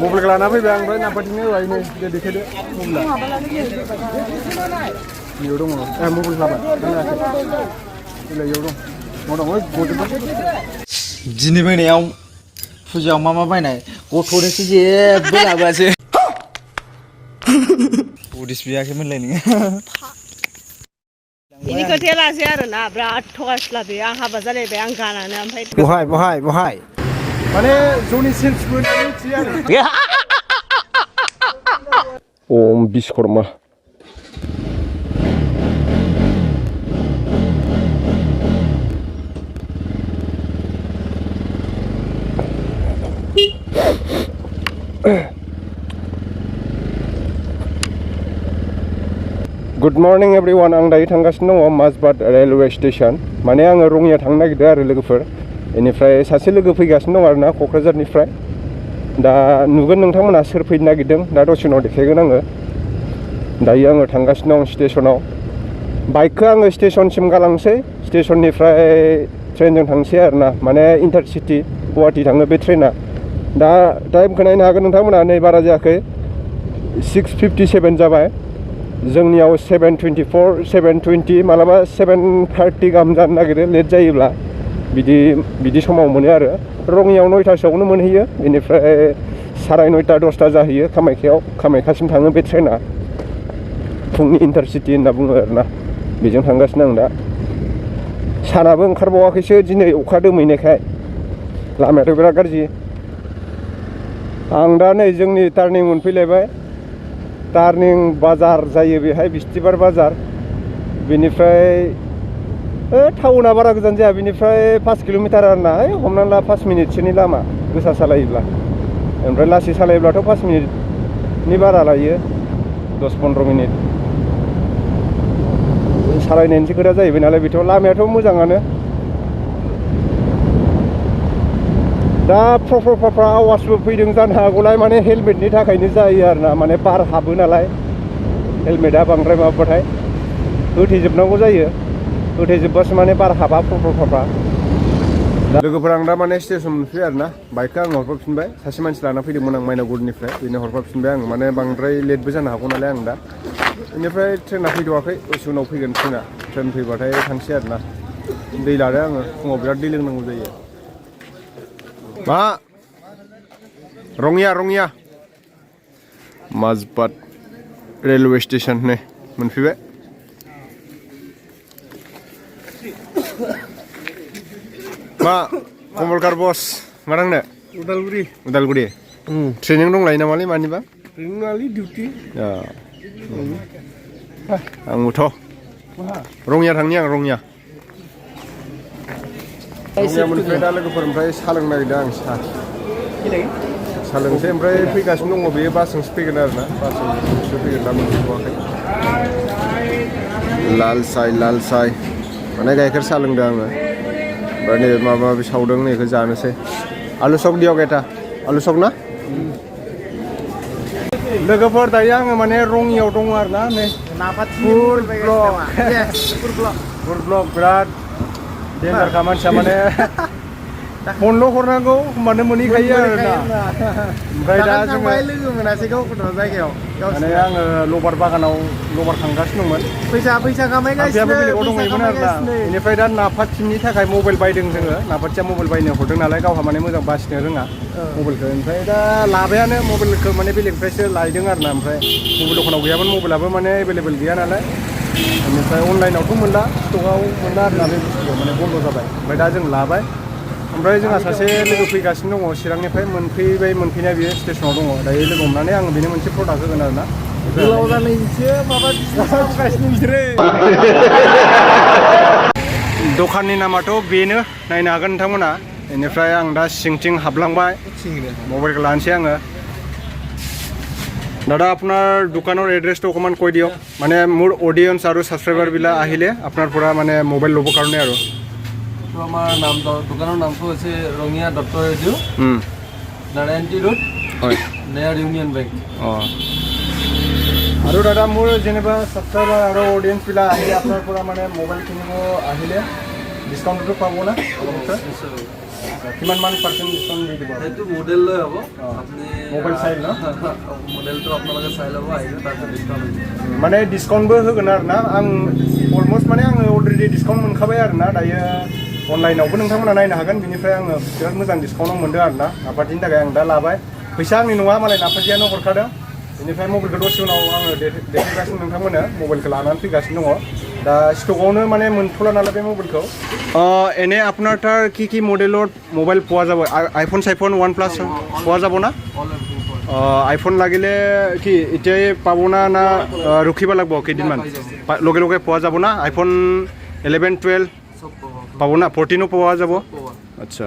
mobile लाना फैबाय ओमफ्राय नाम्बारथिंनो लायनो दे देखायदो मबाइला इयाव दङ मबाइल लाबाय इयाव दं मा दं दिनै बायनायाव फुजायाव मा बायनाय गथ'नोसो जेबो लाबोआसै उदिस बियाखैमोनलाय नोङो इनि खोथाया लासै आरोना बिराद थगायसुला बे आं हाबा जालायबाय आं गानानो ओमफ्राय बहाय माने जौनि सेन्सबो मिथियो आरो ओम बिश्वकर्मा गुड मर्निं एवरीवन आं दायो थांगासिनो दङ माजबाट रेलवे स्टेशन माने आङो रङिया थांनो नागिरदों आरो लोगोफोर बेनिफ्राय सासे लोगो फैगासिनो दं आरोना क'क्राझारनिफ्राय दा नुगोन नोंथांमोना सोर फैनो नागिरदों दा दसे उनाव देखायगोन आङो दायो आङो थांगासिनो दं स्टेशनाव बाइकखौ आङो स्टेशनसिम गालांसै स्टेशननिफ्राय ट्रेनजों थांसै आरोना माने इन्टारसिटि गुवाहाटि थाङो बे ट्रेना दा टाइमखौ नायनो हागोन नोंथांमोना नै बारा जायाखै 6:57 जाबाय जोंनियाव 7:24 7:20 मालाबा 7:30 गाहाम जानो नागिरो लेट जायोब्ला बिदि समाव मोनो आरो रङियाव 9टासोआवनो मोनहैयो बेनिफ्राय 9:30 10टा जाहैयो कामाख्यासिम थाङो बे ट्रेना फुंनि इन्टारसिटि होनना बुङो आरोना बेजों थांगासिनो आं दा सानाबो ओंखारबावाखैसो दिनै अखा दोमैनायखाय लामायाथ' बिराद गाज्रि आं दा नै जोंनि टार्निं मोनफैलायबाय टार्निं बाजार जायो बेहाय बिस्थिबार बाजार बेनिफ्राय टाउना बारा गोजान जाया बेनिफ्राय 5 किल'मिटार आरोना हमना ला 5 मिनिटसोनि लामा गोसा सालायोब्ला ओमफ्राय लासै सालायोब्लाथ' 5 मिनिटनि बारा लायो 10-15 मिनिट सालायनायनिसो खोथा जाहैबाय नालाय बेथ' लामायाथ' मोजाङानो दा प्रफा आवाजबो फैदों जानो हागौलाय माने हेलमेटनि थाखायनो जायो आरोना माने बार हाबो नालाय हेलमेटआ बांद्राय माबाबाथाय होथेजोबनांगौ जायो होथेजोबबासो माने बार हाबा प्रफा लोगोफोर आं दा माने स्टेसन मोनफैबाय आरोना बाइकखौ आं हरफाफिनबाय सासे मानसि लाना फैदोंमोन आं माइनावगुरिनिफ्राय बेनो हरफाफिनबाय आं माने बांद्राय लेटबो जानो हागौ नालाय आं दा बेनिफ्राय ट्रेना फैथ'वाखै दसे उनाव फैगोन ट्रेन फैबाथाय थांसै आरोना दै लादों आङो फुङाव बिराद दै लोंनांगौ जायो मा रङिया माजबाट रेलवे स्टेशन नै मोनफैबाय मा कमलकार बस मा थांनो उदालगुरि ट्रेनिं दंलायो नामालै मानिबा डिउटि आंबोथ' रङिया थांनि आं रङिया मोनफैबाय दा लोगोफोर ओमफ्राय साहा लोंनो नागिरदों आं साहा लोंसै ओमफ्राय फैगासिनो दङ बेयो बासजोंसो फैगोन आरोना बासजोंसो फैगोन दा मोनफैथ'वाखै लाल साय माने गाइखेर साहा लोंदों आङो ओमफ्राय नै माबा माबि सावदों नैखौ जानोसै आलु सक दियाव गेटा आलु सक ना लोगोफोर दायो आङो माने रङियाव दङ आरोना नै फुर ब्लक बिराद डेन्जारखा मानसिया माने फनल' हरनांगौ होमबानो मोनहैखायो आरोना ओमफ्राय दा जोङो लोगो मोनासै गावखौथ' जायगायाव माने आङो लबार बागानाव लबार खांगासिनो दंमोन फैसा खामायगासिनो बेलेगाव दंहैयोमोन आरोना बेनिफ्राय दा नाफाथिनि थाखाय मबाइल बायदों जोङो नाफाथिया मबाइल बायनो हरदों नालाय गावहा माने मोजां बासिनो रोङा मबाइलखौ ओमफ्राय दा लाबायानो मबाइलखौ माने बेलेगनिफ्रायसो लायदों आरोना ओमफ्राय मबाइल दखानाव गैयामोन मबाइलाबो माने एभेलेबेल गैया नालाय बेनिफ्राय अनलाइनावथ' मोनला स्टकआव मोनला आरोना बे बुस्थुखौ माने बन्द' जाबाय ओमफ्राय दा जों लाबाय ओमफ्राय जोंहा सासे लोगो फैगासिनो दङ चिरांनिफ्राय मोनफैनाया बियो स्टेसनाव दङ दायो लोगो हमनानै आङो बेनो मोनसे प्रडाक्ट होगोन आरोना गोलाव जानायसो माबा बुंगासिनो बिसोरो दखाननि नामाथ' बेनो नायनो हागोन नोंथांमोना बेनिफ्राय आं दा सिंथिं हाबलांबाय मोबाइलखौ लानोसै आङो দাদা আপনার দোকানের এড্রেসটা অকমান কৈ দিয়ক মানে মোৰ অডিয়েন্স আৰু সাবস্ক্রাইবাৰবিলাক আহিলে আপোনাৰ পৰা মানে মোবাইল ল'ব কাৰণে আৰু আমাৰ নাম দোকানৰ নামটো হৈছে ৰঙিয়া ডক্টৰ ৰেডিঅ' নাৰায়ণটি ৰোড হয় নেয়াৰ ইউনিয়ন বেংক আৰু দাদা মোৰ যেনিবা সাবস্ক্রাইবাৰ আৰু অডিয়েন্সবিলাক আহিলে আপোনাৰ পৰা মানে মোবাইল কিনিব আহিলে ডিসকাউন্টটো পাব না কিমান মান পাৰ্চেণ্ট ডিছকাউণ্ট দি দিব সেইটো মডেল লৈ হ'ব আপুনি মোবাইল চাই ন মডেলটো আপোনালোকে চাই ল'ব আহিলে তাৰপিছত ডিছকাউণ্ট হ'ব माने डिसकाउन्टबो होगोन आरो ना आं अलमस्ट माने आङो अलरेडि डिसकाउन्ट मोनखाबाय आरो ना दायो अनलाइनावबो नोंथांमोना नायनो हागोन बिनिफ्राय आङो बिराद मोजां डिसकाउन्टाव मोनदों आरो ना आफादनि थाखाय आं दा लाबाय फैसा आंनि नङा मालाय आफादियानो हरखादों बेनिफ्राय मबाइलखौ दसे उनाव आङो देखायगासिनो नोंथांमोननो मबाइलखौ लानानै फैगासिनो दङ दा स्टकआवनो माने मोनथ'ला नालाय बे मबाइलखौ এনে আপোনাৰ তাৰ কি মডেলৰ মোবাইল পোৱা যাব আইফোন সাইফোন OnePlus পোৱা যাব না আইফোন লাগিলে কি এতিয়াই পাব না ৰখিব লাগিব কেইদিনমান লগে লগে পোৱা যাব না আইফোন 11 12 পাব না 14ও পোৱা যাব আচ্ছা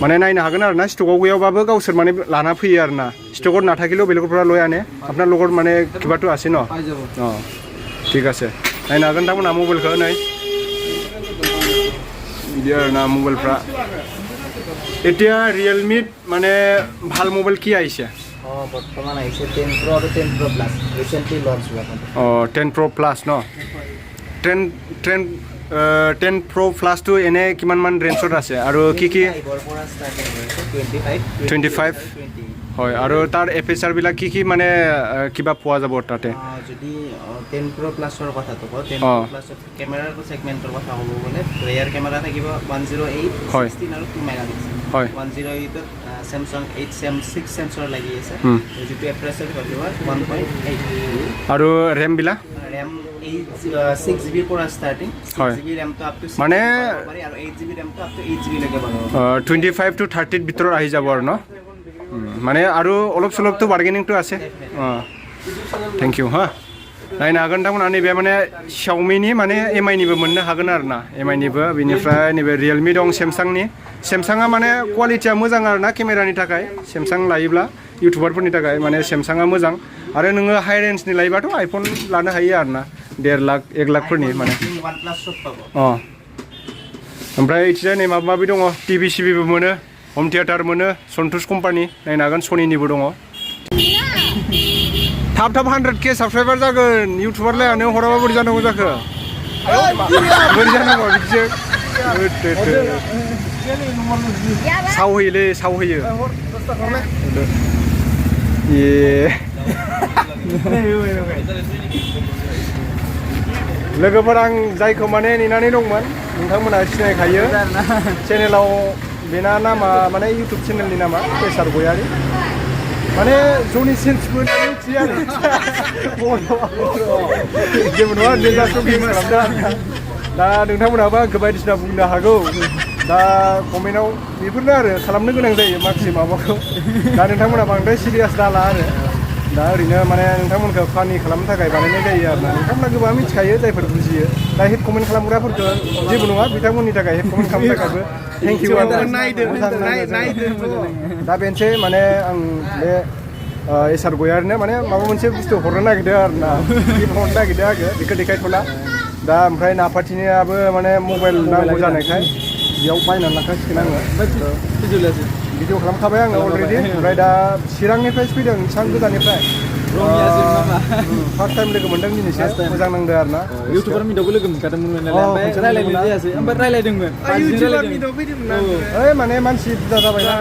মানে নাইनो हागोन आरो ना स्टकआव गैयाबाबो गावसोर माने लाना फैयो आरो ना स्टकआव नाथाकिलेও बेलेगफोरा লৈ আনে আপোনাৰ লগত মানে কিবাটো আছে ন ঠিক আছে नायनो हागोन नोंथांमोना मबाइलखौ नै बिदि आरो ना मबाइलफ्रा এতিয়া ৰিয়েলমি মানে ভাল মোবাইল কি আহিছে বৰ্তমান আহিছে 10 Pro আৰু 10 Pro Plus ৰিসেন্টলি লঞ্চ হোৱা 10 Pro Plus ন 10 Pro Plus টো এনে কিমান মান ৰেঞ্জত আছে আৰু কি 25 হয় আৰু তাৰ এফএচআৰ বিলাক কি মানে কিবা পোৱা যাব তাতে যদি 10 Pro Plus ৰ কথাটো কওঁ 10 Pro Plus কেমেৰাৰ সেগমেন্টৰ কথা ক'ব গ'লে ৰিয়াৰ কেমেৰা থাকিব 108 16 আৰু 2 মেগাপিক্সেল হয় 108 ত SAMSUNG 8 সেন্সৰ লাগি আছে যিটো এফ্ৰেছৰ থাকিব 1.8 আৰু ৰেম বিলাক ৰেম 6GB পৰা starting 6GB RAM to up to মানে আৰু 8GB RAM to up to 8GB লৈকে পাব 25 to 30 ভিতৰত আহি যাব আৰু ন মানে আৰু অলপ চলপটো বাৰ্গেনিংটো আছে थैंक यू हा नायनो हागोन नोंथांमोना नैबे माने Xiaomiनि माने MI-निबो मोननो हागोन आरो ना MI-निबो बेनिफ्राय नैबे रियेलमि दं Samsung-नि Samsung-आ माने क्वालिटिया मोजां आरो ना केमेरानि थाखाय Samsung लायोब्ला इउटुबारफोरनि थाखाय माने Samsung-आ मोजां आरो नोङो हाई रेन्जनि लायोबाथ' आइफोन लानो हायो आरो ना 1.5 लाख 1 लाखफोरनि माने ओमफ्राय इथिजा नै माबा माबि दङ टिभि सिभिबो मोनो होम थिएटार मोनो सन्तोष कम्पानि नायनो हागोन सनिनिबो दङ थाब 100K साबस्क्राइबार जागोन इउटुबार लायानो हराबा बोरै जानांगौ जाखो बोरै जानांगौ बिदिसो सावहैयोलै सावहैयो लोगोफोर आं जायखौ माने नेनानै दंमोन नोंथांमोना सिनायखायो चेनेलाव बेना नामा माने इउटुब चेनेलनि नामा SrGoyary माने जनि सेन्सबो मिथियो आरो जेबो नङा नेजासो गेम खालामदों आरो दा नोंथांमोनाबो आंखौ बायदिसिना बुंनो हागौ दा कमेन्टआव बेफोरनो आरो खालामनो गोनां जायो माखासे माबाखौ दा नोंथांमोना बांद्राय सिरियास दाला आरो दा ओरैनो माने नोंथांमोनखौ फानि खालामनो थाखाय बानायनाय जायो आरो ना नोंथांमोना गोबां मिथिखायो जायफोर बुजियो दा हेड कमेन्ट खालामग्राफोरखौ जेबो नङा बिथांमोननि थाखाय हेड कमेन्ट खालामनो थाखायबो थेंक इउ दा बेनोसै माने आं बे SrGoyaryनो माने माबा मोनसे बुस्थु हरनो नागिरदों आरो ना हरनो नागिरदों आङो बेखौ देखायथ'ला दा ओमफ्राय नाफाथिनियाबो माने मबाइल नांगौ जानायखाय बेयाव बायनानै लाखासिगोन आङो भिडिअ खालामखाबाय आङो अलरेडि ओमफ्राय दा चिरांनिफ्राय फैदों एसेबां गोजाननिफ्राय फार्स्ट टाइम लोगो मोनदों दिनैसो मोजां नांदों आरो ना इउटुबार मिटआवबो लोगो मोनखादोंमोन नालाय ओमफ्राय रायलायनाय जायासै ओमफ्राय रायलायदोंमोन इउटुबार मिटआव फैदोंमोन आं ओइ माने मानसि बुरजा जाबाय ना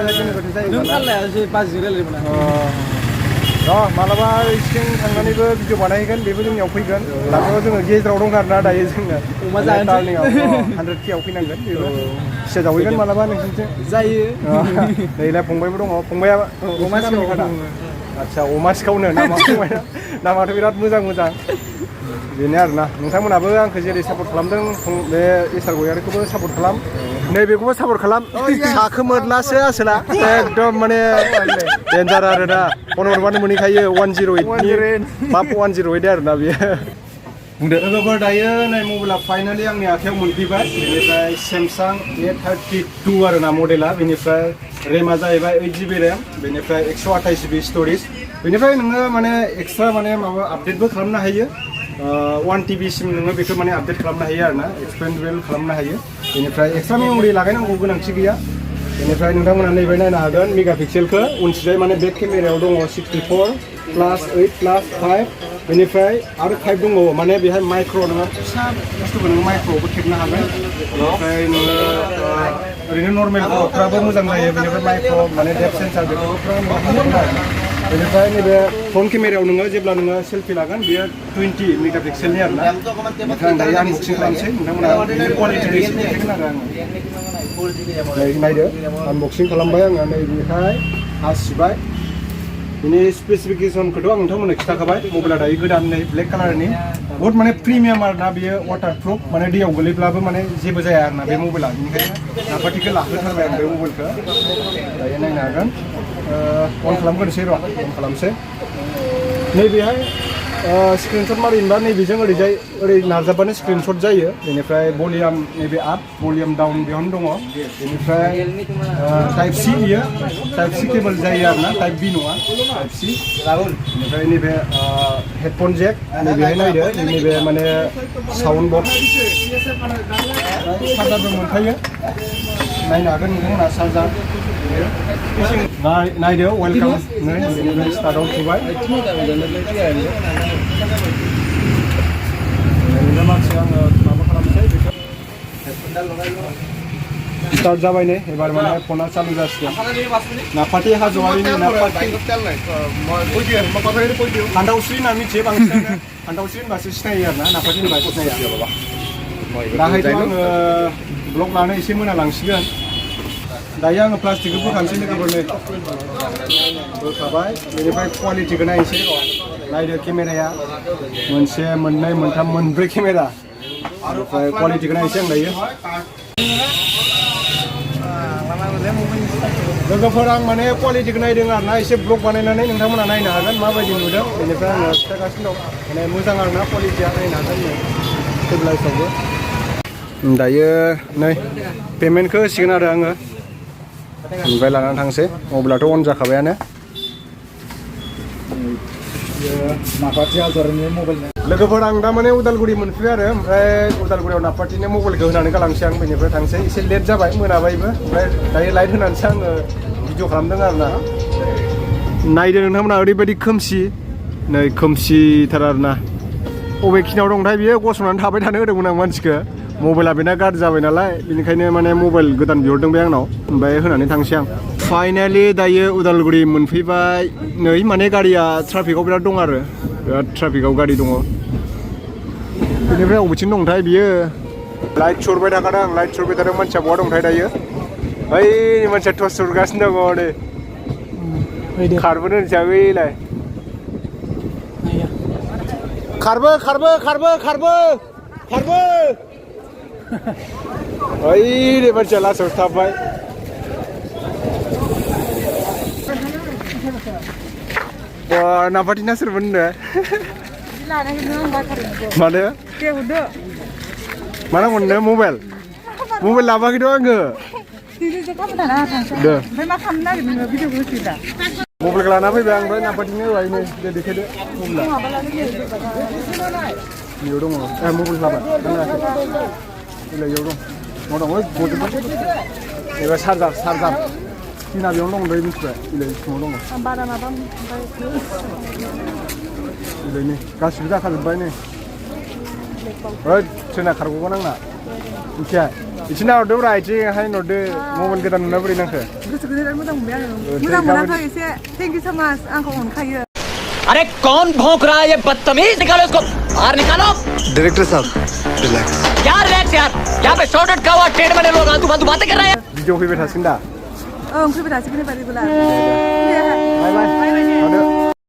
जायो नों रायलायासै बाजिजों रायलायदोंमोन मालाबा सिं थांनानैबो भिडिअ बानायगोन बेबो जोंनियाव फैगोन दाथ' जोङो गेजेराव दं आरो ना दायो जोङो अमा जाहैनायाव 100Kआव फैनांगोन बेबो फिसा जावहैगोन मालाबा नोंसोरनिथिं जायो नैलाय फंबायबो दङ फंबाया अमा सिखावखादा आदसा अमा सिखावनो नामा फंबाया नामाथ' बिराद मोजां बेनो आरो ना नोंथांमोनाबो आंखौ जेरै सापर्ट खालामदों बे SrGoyaryखौबो सापर्ट खालाम नैबेखौबो सापर्ट खालाम साखो मोरलासो आसोला एकदम माने डेन्जार आरो ना फन हरबानो मोनहैखायो 108 माप 108 आरो ना बेयो बुंदो लोगोफोर दायो नै मबाइला फाइनालि आंनि आखायाव मोनफैबाय बेनिफ्राय SAMSUNG A52 आरो ना मडेला बेनिफ्राय रेमा जाहैबाय 8GB रेम बेनिफ्राय 128GB स्टरेज बेनिफ्राय नोङो माने एक्सट्रा माने माबा आपडेटबो खालामनो हायो 1TB सिम नोङो बेखौ माने आपडेट खालामनो हायो आरो ना एक्सपेन्डेबल खालामनो हायो बेनिफ्राय एक्सट्रा मेम'रि लागायनांगौ गोनांथि गैया बेनिफ्राय नोंथांमोना नैबे नायनो हागोन मेगापिक्सेलखौ उनथिजाय माने बेक केमेरायाव दङ 64+8+5 बेनिफ्राय आरो टाइप दंबावो माने बेहाय माइक्र' नोङो फिसा बुस्थुखौ नोङो माइक्र'आवबो खेबनो हागोन ओमफ्राय नोङो ओरैनो नर्मेल फट'फ्राबो मोजां जायो बेनिफ्राय माइक्र' माने डेप्थ सेन्सार बेफोरफ्रा बेनिफ्राय नैबे फ्रन्ट केमेरायाव नोङो जेब्ला नोङो सेल्फि लागोन बेयो 20 मेगापिक्सेलनि आरोना ओमफ्राय आं दायो आनबक्सिं खालामसै नोंथांमोना क्वालिटिखौ एसे देखायगोन आरो आङो नायदो आनबक्सिं खालामबाय आङो नैबेहाय हासिबाय बेनि स्पेसिफिकेसनखौथ' आं नोंथांमोननो खिथाखाबाय मबाइला दायो गोदान नै ब्लेक कालारनि बहुत माने प्रिमियाम आरोना बेयो वाटारप्रुफ माने दैयाव गोलैब्लाबो माने जेबो जाया आरोना बे मबाइला बेनिखायनो नाफाथिखौ लाहोथारबाय आं बे मबाइलखौ दायो नायनो हागोन अन खालामग्रोनोसै र' अन खालामसै नैबेहाय स्क्रिनशट मारिनोबा नैबेजों ओरैजाय ओरै नारजाबानो स्क्रिनशट जायो बेनिफ्राय भलिउम नैबे आप भलिउम डाउन बेयावनो दङ बेनिफ्राय टाइप सि बियो टाइप सि केबल जायो आरोना टाइप बि नङा टाइप सि बेनिफ्राय नैबे हेडफन जेक नैबेहाय नायदो नैबे माने साउन्ड बक्स चार्जारबो मोनखायो नायनो हागोन नोंथांमोना चार्जार नायदो वेलकाम नै बेनिफ्राय स्टार्टआव थुबाय माखासे आङो माबा खालामसै बेखौ स्टार्ट जाबाय नै एबार माने फना चालु जासिगोन नाफाथि हाज'वारिनि नाफाथि फान्थावस्रि होनना मिथियो बांसिनानो फान्थावस्रि होनबासो सिनायो आरोना नाफाथि होनबा सिनाया दाहायथ' आङो ब्लग लानो एसे मोनालांसिगोन दायो आङो प्लास्टिकखौ बोखानोसै लोगोफोरनो बोखाबाय बेनिफ्राय क्वालिटिखौ नायनोसै नायदो केमेराया मोनसे मोननै मोनथाम मोनब्रै केमेरा ओमफ्राय क्वालिटिखौ नायनोसै आं दायो लोगोफोर आं माने क्वालिटिखौ नायदों आरोना एसे ब्लग बानायनानै नोंथांमोना नायनो हागोन माबायदि नुदों बेनिफ्राय आङो खिथागासिनो दं माने मोजां आरोना क्वालिटिया नायनो हागोन स्टेबलाइजआवबो दायो नै पेमेन्टखौ होसिगोन आरो आङो ओमफ्राय लानानै थांसै मबाइलाथ' अन जाखाबायानो लोगोफोर आं दा माने उदालगुरि मोनफैबाय आरो ओमफ्राय उदालगुरियाव नाफाथिनो मबाइलखौ होनानै गालांसै आं बेनिफ्राय थांसै एसे लेट जाबाय मोनाबायबो ओमफ्राय दायो लाइट होनानैसो आङो भिडिअ खालामदों आरोना नायदो नोंथांमोना ओरैबायदि खोमसि नै खोमसिथार आरोना बबेखिनियाव दंथाय बियो गसंनानै थाबाय थानो होदोंमोन आं मानसिखौ मबाइला बेना गाज्रि जाबाय नालाय बेनिखायनो माने मबाइल गोदान बिहरदों बे आंनाव ओमफ्राय होनानै थांसै आं फाइनालि दायो उदालगुरि मोनफैबाय नै माने गारिया ट्राफिकआव बिराद दं आरो बिराद ट्राफिकआव गारि दङ बेनिफ्राय बबेथिं दंथाय बियो लाइट सरबाय थाखादों आं लाइट सरबाय थादों मानसिया बहा दंथाय दायो ओइ मानसिया टर्च सरगासिनो दङ नै खारबोनो हिसाबैलाय खारबो खारबो खारबो खारबो खारबो ओइ नै मानसिया लासाव थाबाय नाफाथिना सोरमोन होनो मानो मा नांगौ नोंनो मबाइल लाबोआखैथ' आङो मबाइलखौ लाना फैबाय आं ओमफ्राय नाफाथिनो होबाय नै दे देखायदो मबाइला बेयाव दङ मबाइल लाबाय बेयाव दं मा दं एबा चार्जार सिना बेयावनो दं मिथिबाय इलाय सिङाव दङ इलाय नै गासिबो जाखाजोब्बाय नै ओइ ट्रेना खारग'गोन आंना मिथिया इसे नाहरदोब्रा इथिंहाय नहरदो मबाइल गोदान नुना बोरै नांखो गोसोखौ बिराद मोजां मोनबाय आङो मोजां मोनाखै एसे थेंक इउ सो माच आंखौ अनखायो अरे कौन भौंक रहा है ये बदतमीज निकालो इसको बाहर निकालो डायरेक्टर साहब रिलैक्स क्या रिलैक्स यार यहाँ पे शॉर्टकट का हुआ ट्रेन में लोग आलतू फालतू बातें कर रहे हैं भिडिअ फैबाय थासिगोन दा फैबाय थासिगोन एबार रेगुलार बाय बाय